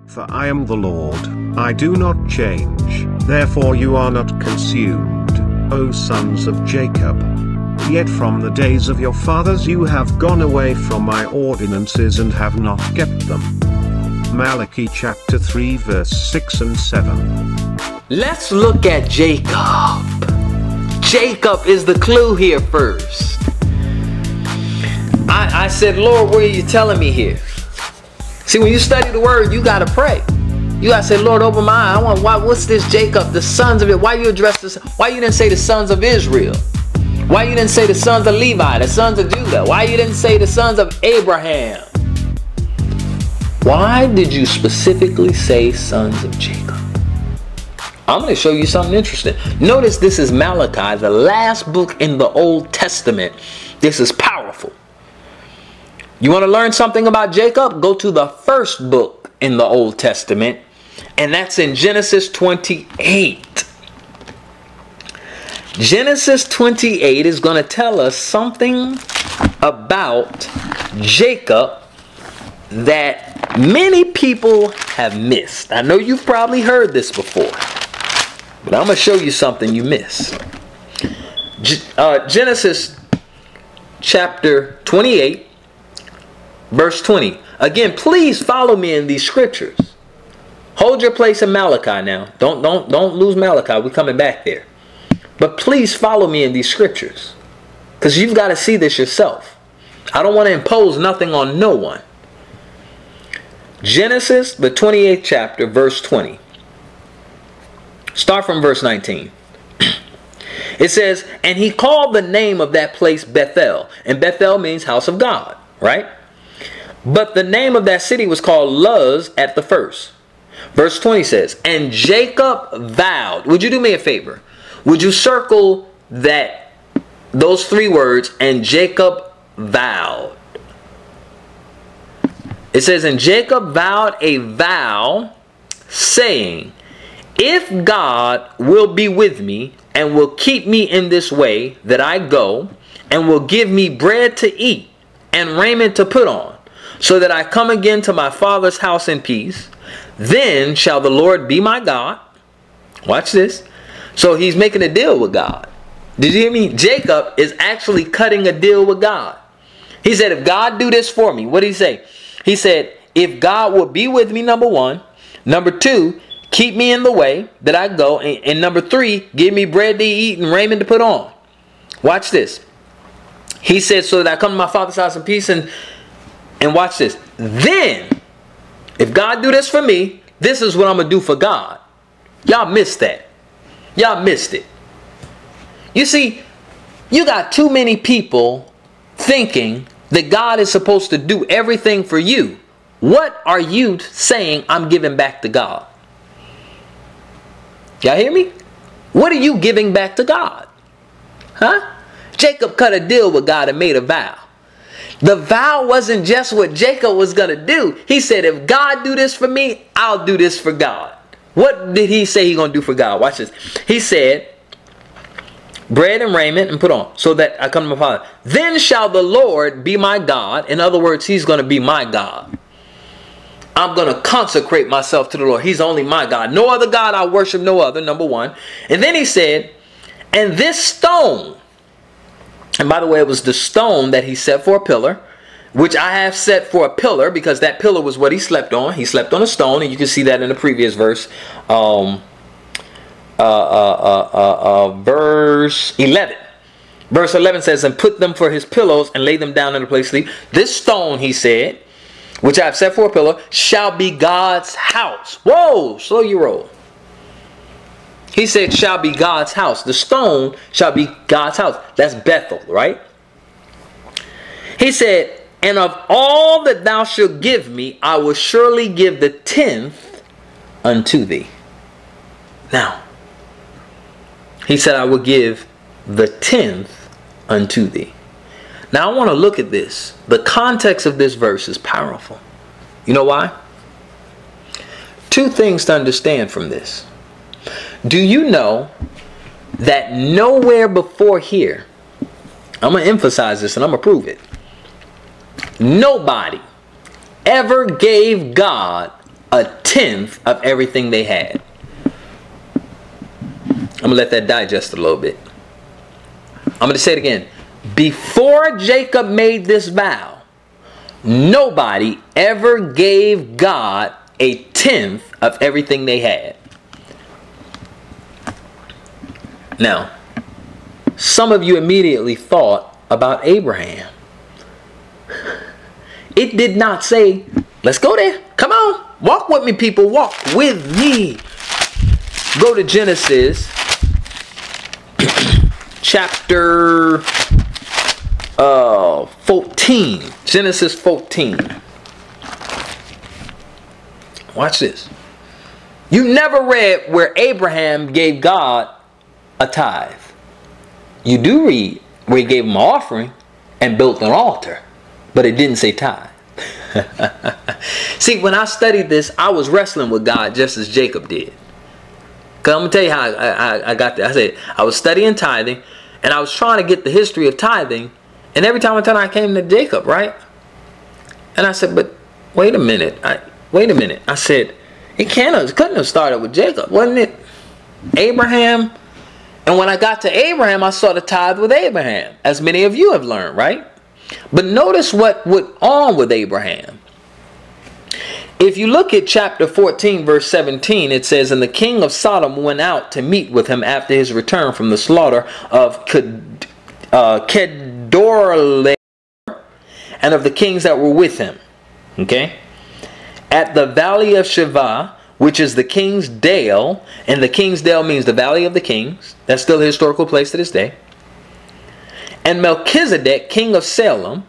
For I am the Lord, I do not change, therefore you are not consumed, O sons of Jacob. Yet from the days of your fathers you have gone away from my ordinances and have not kept them. Malachi chapter 3 verse 6 and 7. Let's look at Jacob. Jacob is the clue here first. I said, Lord, what are you telling me here? See, when you study the word, you got to pray. You got to say, Lord, open my eye. What's this Jacob, the sons of it? Why you address this? Why you didn't say the sons of Israel? Why you didn't say the sons of Levi, the sons of Judah? Why you didn't say the sons of Abraham? Why did you specifically say sons of Jacob? I'm going to show you something interesting. Notice this is Malachi, the last book in the Old Testament. This is powerful. You want to learn something about Jacob? Go to the first book in the Old Testament, and that's in Genesis 28. Genesis 28 is going to tell us something about Jacob that many people have missed. I know you've probably heard this before, but I'm going to show you something you missed. Genesis chapter 28. Verse 20. Again, please follow me in these scriptures. Hold your place in Malachi now. Don't lose Malachi. We're coming back there. But please follow me in these scriptures, because you've got to see this yourself. I don't want to impose nothing on no one. Genesis, the 28th chapter, verse 20. Start from verse 19. It says, and he called the name of that place Bethel. And Bethel means house of God, right? But the name of that city was called Luz at the first. Verse 20 says, and Jacob vowed. Would you do me a favor? Would you circle those three words, and Jacob vowed? It says, and Jacob vowed a vow, saying, if God will be with me and will keep me in this way that I go, and will give me bread to eat and raiment to put on, so that I come again to my father's house in peace, then shall the Lord be my God. Watch this. So he's making a deal with God. Did you hear me? Jacob is actually cutting a deal with God. He said, if God do this for me, what did he say? He said, if God will be with me, number one. Number two, keep me in the way that I go. And number three, give me bread to eat and raiment to put on. Watch this. He said, so that I come to my father's house in peace. And watch this. Then, if God do this for me, this is what I'm going to do for God. Y'all missed that. Y'all missed it. You see, you got too many people thinking that God is supposed to do everything for you. What are you saying I'm giving back to God? Y'all hear me? What are you giving back to God? Huh? Jacob cut a deal with God and made a vow. The vow wasn't just what Jacob was going to do. He said, if God do this for me, I'll do this for God. What did he say he's going to do for God? Watch this. He said, bread and raiment and put on, so that I come to my father. Then shall the Lord be my God. In other words, he's going to be my God. I'm going to consecrate myself to the Lord. He's only my God. No other God I worship, no other, number one. And then he said, and this stone, and by the way, it was the stone that he set for a pillar, which I have set for a pillar, because that pillar was what he slept on. He slept on a stone, and you can see that in the previous verse. Verse 11. Verse 11 says, and put them for his pillows and lay them down in a place to sleep. This stone, he said, which I have set for a pillar, shall be God's house. Whoa, slow your roll. He said, shall be God's house. The stone shall be God's house. That's Bethel, right? He said, and of all that thou shalt give me, I will surely give the 10th unto thee. Now, he said, I will give the 10th unto thee. Now, I want to look at this. The context of this verse is powerful. You know why? Two things to understand from this. Do you know that nowhere before here, I'm going to emphasize this and I'm going to prove it, nobody ever gave God a tenth of everything they had. I'm going to let that digest a little bit. I'm going to say it again. Before Jacob made this vow, nobody ever gave God a tenth of everything they had. Now, some of you immediately thought about Abraham. It did not say, let's go there. Come on. Walk with me, people. Walk with me. Go to Genesis chapter 14. Genesis 14. Watch this. You never read where Abraham gave God a tithe. You do read where he gave him an offering and built an altar, but it didn't say tithe. See, when I studied this, I was wrestling with God just as Jacob did. Because I'm going to tell you how I got there. I said, I was studying tithing, and I was trying to get the history of tithing, and every time I came to Jacob, right? And I said, but wait a minute. I said, it couldn't have started with Jacob, wasn't it? Abraham. And when I got to Abraham, I saw the tithe with Abraham, as many of you have learned, right? But notice what went on with Abraham. If you look at chapter 14, verse 17, it says, and the king of Sodom went out to meet with him after his return from the slaughter of Kedorlaomer and of the kings that were with him. Okay? At the valley of Sheva, which is the king's dale, and the king's dale means the valley of the kings. That's still a historical place to this day. And Melchizedek, king of Salem,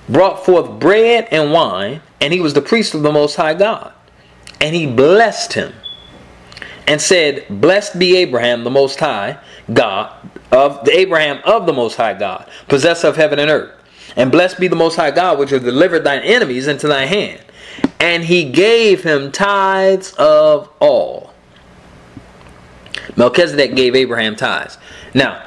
brought forth bread and wine, and he was the priest of the Most High God. And he blessed him and said, blessed be Abraham, the Most High God, of the Abraham of the Most High God, possessor of heaven and earth. And blessed be the Most High God, which hath delivered thine enemies into thy hand. And he gave him tithes of all. Melchizedek gave Abraham tithes. Now,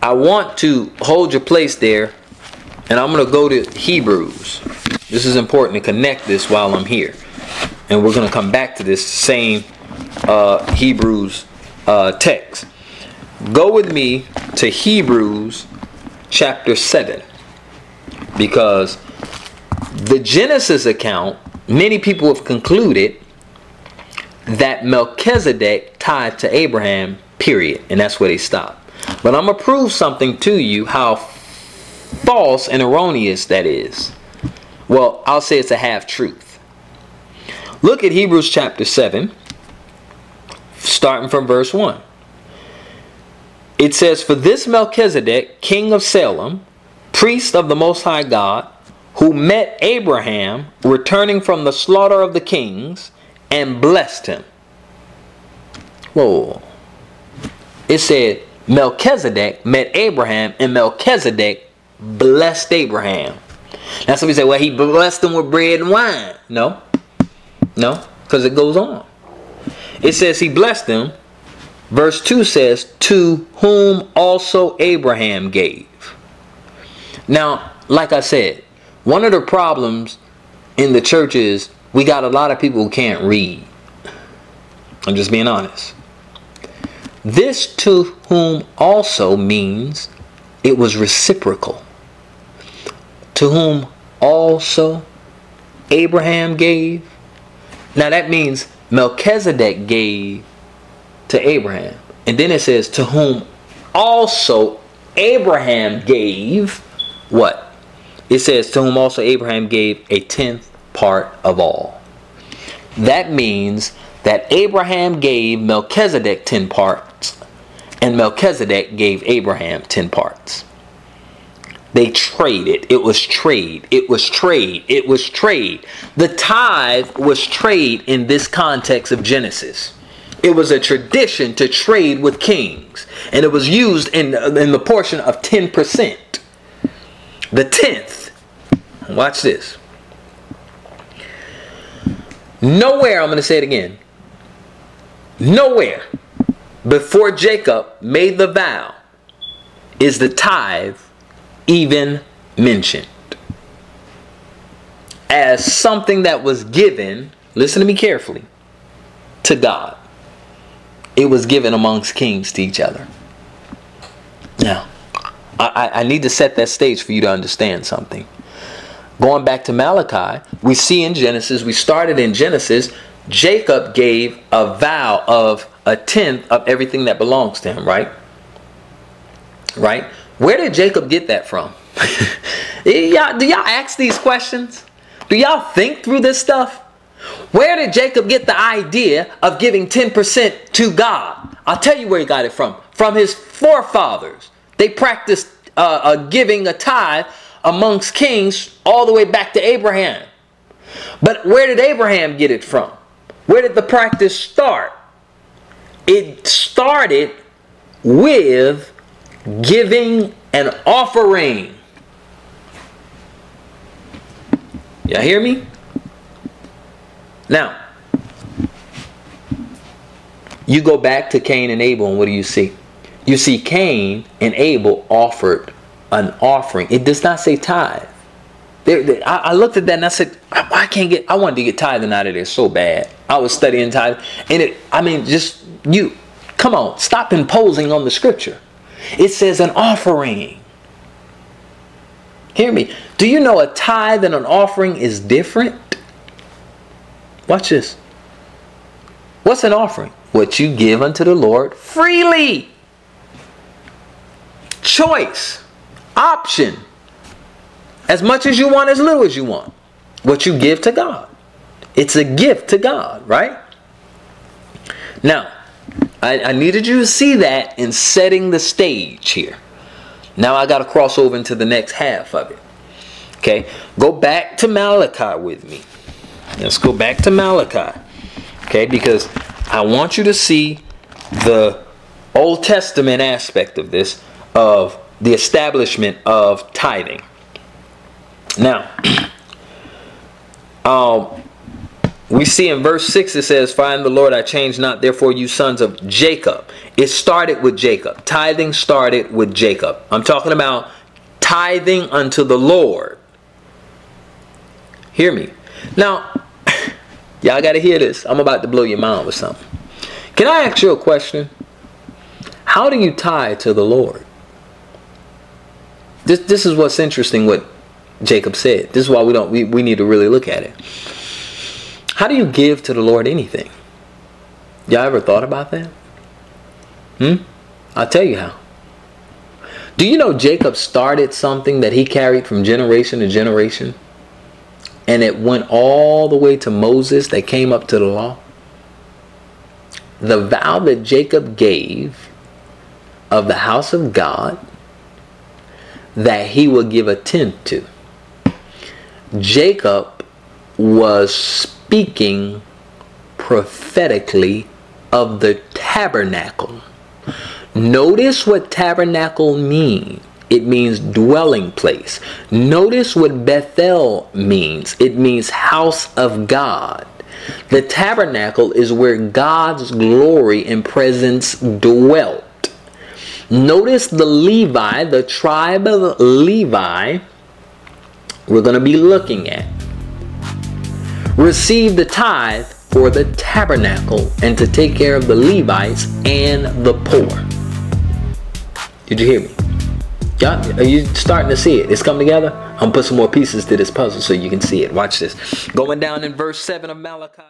I want to hold your place there, and I'm going to go to Hebrews. This is important to connect this while I'm here. And we're going to come back to this same Hebrews text. Go with me to Hebrews chapter 7. Because the Genesis account, many people have concluded that Melchizedek tied to Abraham, period. And that's where they stop. But I'm going to prove something to you how false and erroneous that is. Well, I'll say it's a half-truth. Look at Hebrews chapter 7, starting from verse 1. It says, for this Melchizedek, king of Salem, priest of the Most High God, who met Abraham returning from the slaughter of the kings and blessed him. Whoa. It said Melchizedek met Abraham and Melchizedek blessed Abraham. Now somebody say, well, he blessed him with bread and wine. No, because it goes on. It says he blessed him. Verse 2 says, to whom also Abraham gave. Now, like I said, one of the problems in the church is we got a lot of people who can't read. I'm just being honest. This to whom also means it was reciprocal. To whom also Abraham gave. Now that means Melchizedek gave to Abraham. And then it says to whom also Abraham gave what? It says to whom also Abraham gave a tenth part of all. That means that Abraham gave Melchizedek 10 parts and Melchizedek gave Abraham 10 parts. They traded. It was trade. It was trade. It was trade. The tithe was trade in this context of Genesis. It was a tradition to trade with kings. And it was used in the portion of 10%. The 10th. Watch this. Nowhere, I'm going to say it again. Nowhere before Jacob made the vow is the tithe even mentioned as something that was given listen to me carefully, to God. It was given amongst kings to each other. Now, I need to set that stage for you to understand something. Going back to Malachi, we see in Genesis, we started in Genesis, Jacob gave a vow of a tenth of everything that belongs to him, right? Right? Where did Jacob get that from? Do y'all ask these questions? Do y'all think through this stuff? Where did Jacob get the idea of giving 10% to God? I'll tell you where he got it from. From his forefathers. They practiced giving a tithe amongst kings all the way back to Abraham. But where did Abraham get it from? Where did the practice start? It started with giving an offering. Y'all hear me? Now, you go back to Cain and Abel, and what do you see? You see Cain and Abel offered an offering. It does not say tithe. I looked at that and I said, I wanted to get tithing out of there so bad. I was studying tithe, and come on, stop imposing on the scripture. It says an offering. Hear me. Do you know a tithe and an offering is different? Watch this. What's an offering? What you give unto the Lord freely. Choice. Option. As much as you want, as little as you want. What you give to God. It's a gift to God, right? Now, I needed you to see that in setting the stage here. Now I got to cross over into the next half of it. Okay, go back to Malachi with me. Let's go back to Malachi. Okay, because I want you to see the Old Testament aspect of this, of the establishment of tithing. Now, we see in verse 6 it says, "For I am the Lord, I change not, therefore you sons of Jacob." It started with Jacob. Tithing started with Jacob. I'm talking about tithing unto the Lord. Hear me. Now, y'all got to hear this. I'm about to blow your mind with something. Can I ask you a question? How do you tithe to the Lord? This is what's interesting what Jacob said. This is why we need to really look at it. How do you give to the Lord anything? Y'all ever thought about that? I'll tell you how. Do you know Jacob started something that he carried from generation to generation? And it went all the way to Moses that came up to the law. The vow that Jacob gave of the house of God that he would give a tenth to. Jacob was speaking prophetically of the tabernacle. Notice what tabernacle means. It means dwelling place. Notice what Bethel means. It means house of God. The tabernacle is where God's glory and presence dwelt. Notice the Levi, the tribe of Levi, we're going to be looking at, received the tithe for the tabernacle and to take care of the Levites and the poor. Did you hear me? Y'all, are you starting to see it? It's coming together? I'm going to put some more pieces to this puzzle so you can see it. Watch this. Going down in verse 7 of Malachi.